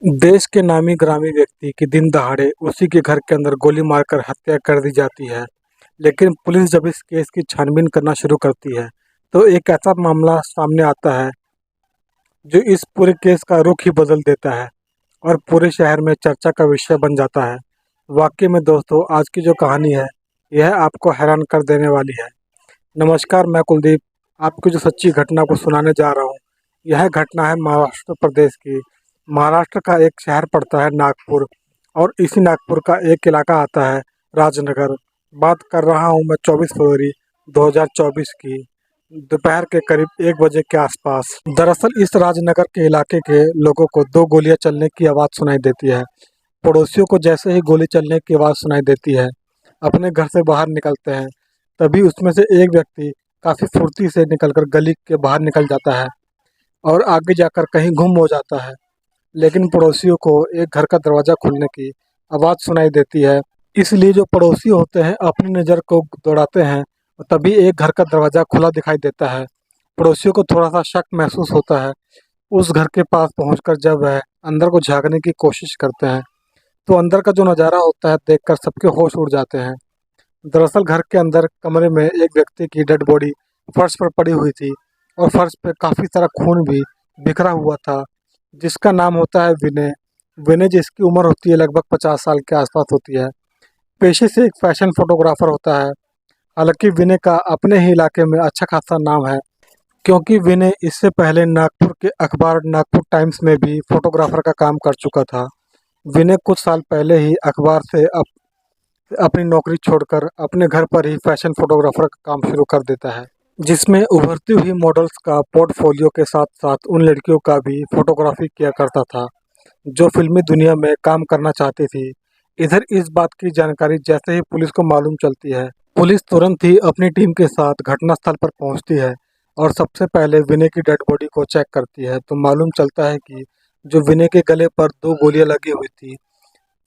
देश के नामी ग्रामी व्यक्ति की दिन दहाड़े उसी के घर के अंदर गोली मारकर हत्या कर दी जाती है। लेकिन पुलिस जब इस केस की छानबीन करना शुरू करती है तो एक ऐसा मामला सामने आता है जो इस पूरे केस का रुख ही बदल देता है और पूरे शहर में चर्चा का विषय बन जाता है। वाकई में दोस्तों, आज की जो कहानी है यह आपको हैरान कर देने वाली है। नमस्कार, मैं कुलदीप आपको जो सच्ची घटना को सुनाने जा रहा हूँ। यह घटना है महाराष्ट्र प्रदेश की। महाराष्ट्र का एक शहर पड़ता है नागपुर, और इसी नागपुर का एक इलाका आता है राजनगर। बात कर रहा हूँ मैं 24 फरवरी 2024 की दोपहर के करीब 1 बजे के आसपास। दरअसल इस राजनगर के इलाके के लोगों को दो गोलियां चलने की आवाज़ सुनाई देती है। पड़ोसियों को जैसे ही गोली चलने की आवाज़ सुनाई देती है, अपने घर से बाहर निकलते हैं। तभी उसमें से एक व्यक्ति काफ़ी फुर्ती से निकलकर गली के बाहर निकल जाता है और आगे जाकर कहीं गुम हो जाता है। लेकिन पड़ोसियों को एक घर का दरवाज़ा खुलने की आवाज़ सुनाई देती है, इसलिए जो पड़ोसी होते हैं अपनी नज़र को दौड़ाते हैं और तभी एक घर का दरवाज़ा खुला दिखाई देता है। पड़ोसियों को थोड़ा सा शक महसूस होता है। उस घर के पास पहुंचकर जब वह अंदर को झांकने की कोशिश करते हैं तो अंदर का जो नज़ारा होता है देखकर सबके होश उड़ जाते हैं। दरअसल घर के अंदर कमरे में एक व्यक्ति की डेड बॉडी फर्श पर पड़ी हुई थी और फर्श पे काफ़ी सारा खून भी बिखरा हुआ था, जिसका नाम होता है विनय। विनय जिसकी उम्र होती है लगभग 50 साल के आसपास होती है। पेशे से एक फैशन फोटोग्राफर होता है। हालांकि विनय का अपने ही इलाके में अच्छा खासा नाम है, क्योंकि विनय इससे पहले नागपुर के अखबार नागपुर टाइम्स में भी फोटोग्राफर का काम कर चुका था। विनय कुछ साल पहले ही अखबार से अपनी नौकरी छोड़कर अपने घर पर ही फैशन फोटोग्राफर का काम शुरू कर देता है, जिसमें उभरती हुई मॉडल्स का पोर्टफोलियो के साथ साथ उन लड़कियों का भी फोटोग्राफी किया करता था जो फिल्मी दुनिया में काम करना चाहती थी। इधर इस बात की जानकारी जैसे ही पुलिस को मालूम चलती है, पुलिस तुरंत ही अपनी टीम के साथ घटनास्थल पर पहुंचती है और सबसे पहले विनय की डेड बॉडी को चेक करती है। तो मालूम चलता है कि जो विनय के गले पर दो गोलियां लगी हुई थी।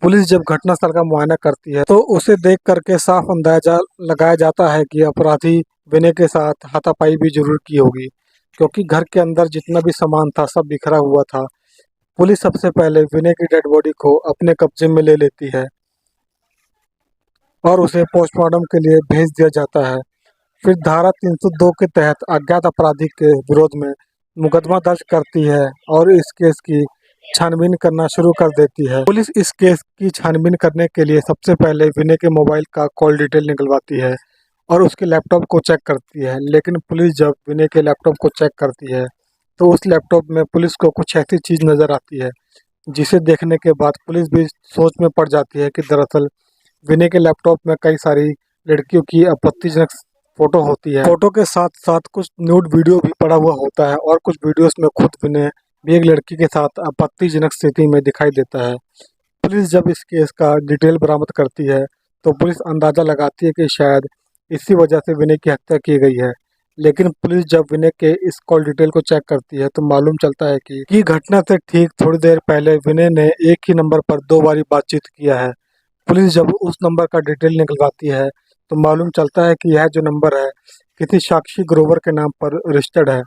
पुलिस जब घटनास्थल का मुआयना करती है तो उसे देख करके साफ अंदाजा लगाया जाता है कि अपराधी विनय के साथ हाथापाई भी जरूर की होगी, क्योंकि घर के अंदर जितना भी सामान था सब बिखरा हुआ था। पुलिस सबसे पहले विनय की डेड बॉडी को अपने कब्जे में ले लेती है और उसे पोस्टमार्टम के लिए भेज दिया जाता है। फिर धारा 302 के तहत अज्ञात अपराधी के विरोध में मुकदमा दर्ज करती है और इस केस की छानबीन करना शुरू कर देती है। पुलिस इस केस की छानबीन करने के लिए सबसे पहले विनय के मोबाइल का कॉल डिटेल निकलवाती है और उसके लैपटॉप को चेक करती है। लेकिन पुलिस जब विनय के लैपटॉप को चेक करती है तो उस लैपटॉप में पुलिस को कुछ ऐसी चीज़ नज़र आती है जिसे देखने के बाद पुलिस भी सोच में पड़ जाती है कि दरअसल विनय के लैपटॉप में कई सारी लड़कियों की आपत्तिजनक फोटो होती है। फोटो के साथ साथ कुछ न्यूड वीडियो भी पड़ा हुआ होता है और कुछ वीडियोस में खुद विनय भी एक लड़की के साथ आपत्तिजनक स्थिति में दिखाई देता है। पुलिस जब इस केस का डिटेल बरामद करती है तो पुलिस अंदाज़ा लगाती है कि शायद इसी वजह से विनय की हत्या की गई है। लेकिन पुलिस जब विनय के इस कॉल डिटेल को चेक करती है तो मालूम चलता है कि घटना से ठीक थोड़ी देर पहले विनय ने एक ही नंबर पर 2 बारी बातचीत किया है। पुलिस जब उस नंबर का डिटेल निकलवाती है तो मालूम चलता है कि यह जो नंबर है किसी साक्षी ग्रोवर के नाम पर रजिस्टर्ड है।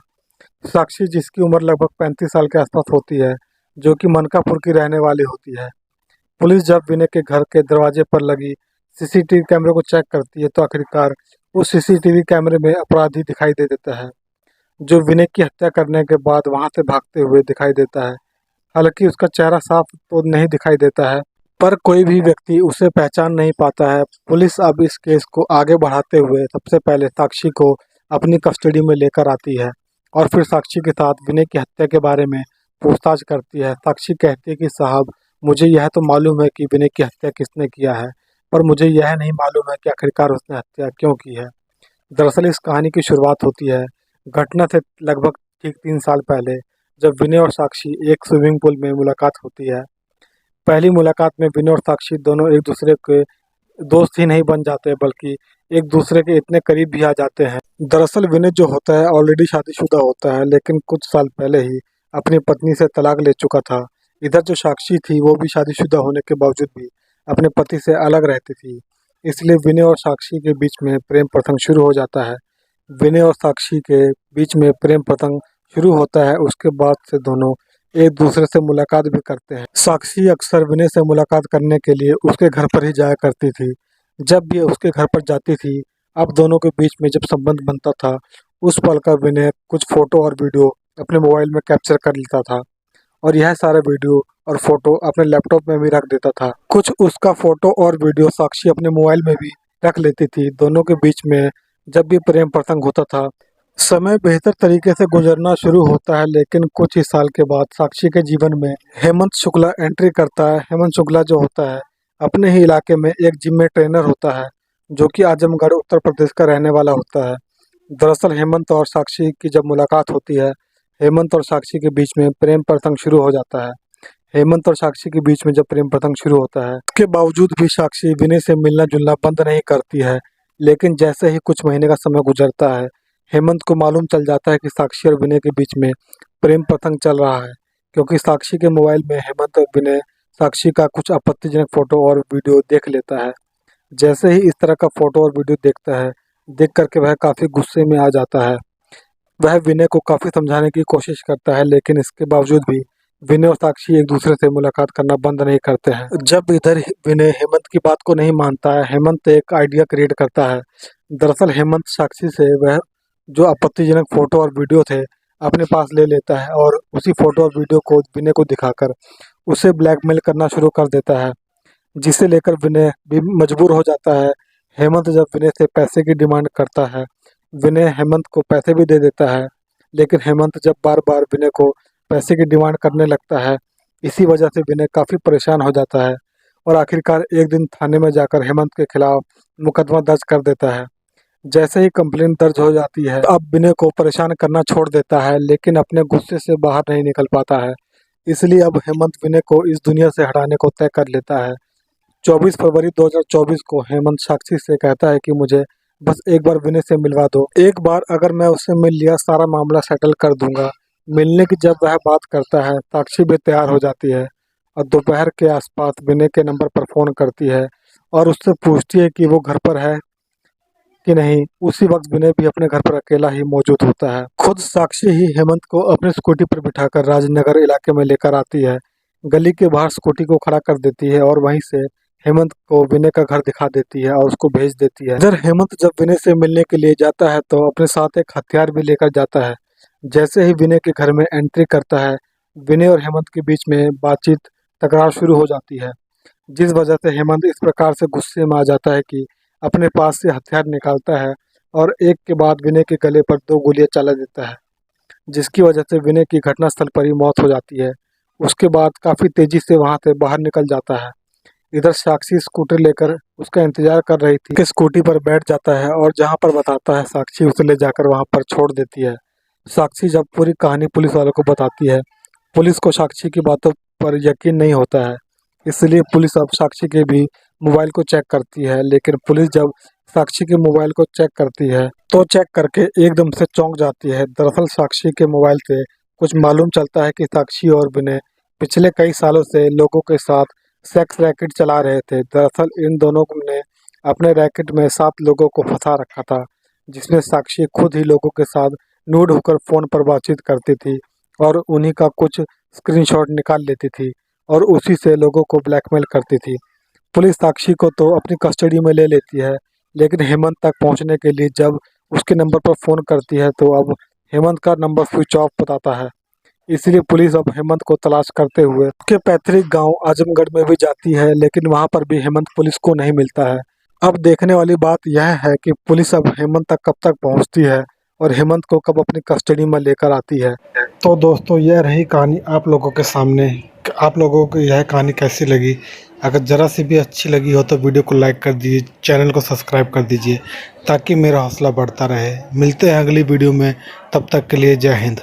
साक्षी जिसकी उम्र लगभग 35 साल के आसपास होती है, जो कि मनकापुर की रहने वाली होती है। पुलिस जब विनय के घर के दरवाजे पर लगी सीसीटीवी कैमरे को चेक करती है तो आखिरकार उस सीसीटीवी कैमरे में अपराधी दिखाई दे देता है, जो विनय की हत्या करने के बाद वहां से भागते हुए दिखाई देता है। हालांकि उसका चेहरा साफ तो नहीं दिखाई देता है, पर कोई भी व्यक्ति उसे पहचान नहीं पाता है। पुलिस अब इस केस को आगे बढ़ाते हुए सबसे पहले साक्षी को अपनी कस्टडी में लेकर आती है और फिर साक्षी के साथ विनय की हत्या के बारे में पूछताछ करती है। साक्षी कहती है कि साहब, मुझे यह तो मालूम है कि विनय की हत्या किसने किया है, पर मुझे यह नहीं मालूम है कि आखिरकार उसने हत्या क्यों की है। दरअसल इस कहानी की शुरुआत होती है घटना से लगभग ठीक 3 साल पहले, जब विनय और साक्षी एक स्विमिंग पूल में मुलाकात होती है। पहली मुलाकात में विनय और साक्षी दोनों एक दूसरे के दोस्त ही नहीं बन जाते, बल्कि एक दूसरे के इतने करीब भी आ जाते हैं। दरअसल विनय जो होता है ऑलरेडी शादीशुदा होता है, लेकिन कुछ साल पहले ही अपनी पत्नी से तलाक ले चुका था। इधर जो साक्षी थी वो भी शादीशुदा होने के बावजूद भी अपने पति से अलग रहती थी। इसलिए विनय और साक्षी के बीच में प्रेम प्रसंग शुरू हो जाता है। विनय और साक्षी के बीच में प्रेम प्रसंग शुरू होता है, उसके बाद से दोनों एक दूसरे से मुलाकात भी करते हैं। साक्षी अक्सर विनय से मुलाकात करने के लिए उसके घर पर ही जाया करती थी। जब भी उसके घर पर जाती थी, अब दोनों के बीच में जब संबंध बनता था, उस पल का विनय कुछ फोटो और वीडियो अपने मोबाइल में कैप्चर कर लेता था और यह सारे वीडियो और फोटो अपने लैपटॉप में भी रख देता था। कुछ उसका फोटो और वीडियो साक्षी अपने मोबाइल में भी रख लेती थी। दोनों के बीच में जब भी प्रेम प्रसंग होता था, समय बेहतर तरीके से गुजरना शुरू होता है। लेकिन कुछ ही साल के बाद साक्षी के जीवन में हेमंत शुक्ला एंट्री करता है। हेमंत शुक्ला जो होता है, अपने ही इलाके में एक जिम में ट्रेनर होता है, जो कि आजमगढ़ उत्तर प्रदेश का रहने वाला होता है। दरअसल हेमंत और साक्षी की जब मुलाकात होती है, हेमंत और साक्षी के बीच में प्रेम प्रसंग शुरू हो जाता है। हेमंत और साक्षी के बीच में जब प्रेम प्रसंग शुरू होता है, उसके बावजूद भी साक्षी विनय से मिलना जुलना बंद नहीं करती है। लेकिन जैसे ही कुछ महीने का समय गुजरता है, हेमंत को मालूम चल जाता है कि साक्षी और विनय के बीच में प्रेम प्रसंग चल रहा है, क्योंकि साक्षी के मोबाइल में हेमंत और विनय साक्षी का कुछ आपत्तिजनक फोटो और वीडियो देख लेता है। जैसे ही इस तरह का फोटो और वीडियो देखता है, देख करके वह काफ़ी गुस्से में आ जाता है। वह विनय को काफ़ी समझाने की कोशिश करता है, लेकिन इसके बावजूद भी विनय और साक्षी एक दूसरे से मुलाकात करना बंद नहीं करते हैं। जब इधर विनय हेमंत की बात को नहीं मानता है, हेमंत एक आइडिया क्रिएट करता है। दरअसल हेमंत साक्षी से वह जो आपत्तिजनक फोटो और वीडियो थे अपने पास ले लेता है और उसी फोटो और वीडियो को विनय को दिखाकर उसे ब्लैकमेल करना शुरू कर देता है, जिसे लेकर विनय भी मजबूर हो जाता है। हेमंत जब विनय से पैसे की डिमांड करता है, विनय हेमंत को पैसे भी दे देता है, लेकिन हेमंत जब बार बार विनय को पैसे की डिमांड करने लगता है, इसी वजह से विनय काफ़ी परेशान हो जाता है और आखिरकार एक दिन थाने में जाकर हेमंत के खिलाफ मुकदमा दर्ज कर देता है। जैसे ही कंप्लेंट दर्ज हो जाती है, अब विनय को परेशान करना छोड़ देता है, लेकिन अपने गुस्से से बाहर नहीं निकल पाता है। इसलिए अब हेमंत विनय को इस दुनिया से हटाने को तय कर लेता है। 24 फरवरी 2024 को हेमंत साक्षी से कहता है कि मुझे बस एक बार विनय से मिलवा दो। एक बार अगर मैं उससे मिल लिया, सारा मामला सेटल कर दूंगा। मिलने की जब वह बात करता है, साक्षी भी तैयार हो जाती है और दोपहर के आसपास विनय के नंबर पर फ़ोन करती है और उससे पूछती है कि वो घर पर है कि नहीं। उसी वक्त विनय भी अपने घर पर अकेला ही मौजूद होता है। खुद साक्षी ही हेमंत को अपनी स्कूटी पर बिठाकर राजनगर इलाके में लेकर आती है। गली के बाहर स्कूटी को खड़ा कर देती है और वहीं से हेमंत को विनय का घर दिखा देती है और उसको भेज देती है। इधर हेमंत जब विनय से मिलने के लिए जाता है तो अपने साथ एक हथियार भी लेकर जाता है। जैसे ही विनय के घर में एंट्री करता है, विनय और हेमंत के बीच में बातचीत तकरार शुरू हो जाती है, जिस वजह से हेमंत इस प्रकार से गुस्से में आ जाता है कि अपने पास से हथियार निकालता है और एक के बाद विनय के गले पर 2 गोलियां चला देता है, जिसकी वजह से विनय की घटनास्थल पर ही मौत हो जाती है। उसके बाद काफ़ी तेज़ी से वहां से बाहर निकल जाता है। इधर साक्षी स्कूटर लेकर उसका इंतजार कर रही थी कि स्कूटी पर बैठ जाता है और जहां पर बताता है साक्षी उसे ले जाकर वहां पर छोड़ देती है। साक्षी जब पूरी कहानी पुलिस वालों को बताती है, पुलिस को साक्षी की बातों पर यकीन नहीं होता है, इसलिए पुलिस अब साक्षी के भी मोबाइल को चेक करती है। लेकिन पुलिस जब साक्षी के मोबाइल को चेक करती है तो चेक करके एकदम से चौंक जाती है। दरअसल साक्षी के मोबाइल से कुछ मालूम चलता है कि साक्षी और विनय पिछले कई सालों से लोगों के साथ सेक्स रैकेट चला रहे थे। दरअसल इन दोनों ने अपने रैकेट में 7 लोगों को फंसा रखा था, जिसमें साक्षी खुद ही लोगों के साथ न्यूड होकर फ़ोन पर बातचीत करती थी और उन्हीं का कुछ स्क्रीनशॉट निकाल लेती थी और उसी से लोगों को ब्लैकमेल करती थी। पुलिस साक्षी को तो अपनी कस्टडी में ले लेती है, लेकिन हेमंत तक पहुंचने के लिए जब उसके नंबर पर फ़ोन करती है तो अब हेमंत का नंबर स्विच ऑफ बताता है। इसलिए पुलिस अब हेमंत को तलाश करते हुए उसके पैतृक गांव आजमगढ़ में भी जाती है, लेकिन वहां पर भी हेमंत पुलिस को नहीं मिलता है। अब देखने वाली बात यह है कि पुलिस अब हेमंत तक कब तक पहुंचती है और हेमंत को कब अपनी कस्टडी में लेकर आती है। तो दोस्तों, यह रही कहानी आप लोगों के सामने। आप लोगों को यह कहानी कैसी लगी? अगर ज़रा सी भी अच्छी लगी हो तो वीडियो को लाइक कर दीजिए, चैनल को सब्सक्राइब कर दीजिए, ताकि मेरा हौसला बढ़ता रहे। मिलते हैं अगली वीडियो में, तब तक के लिए जय हिंद।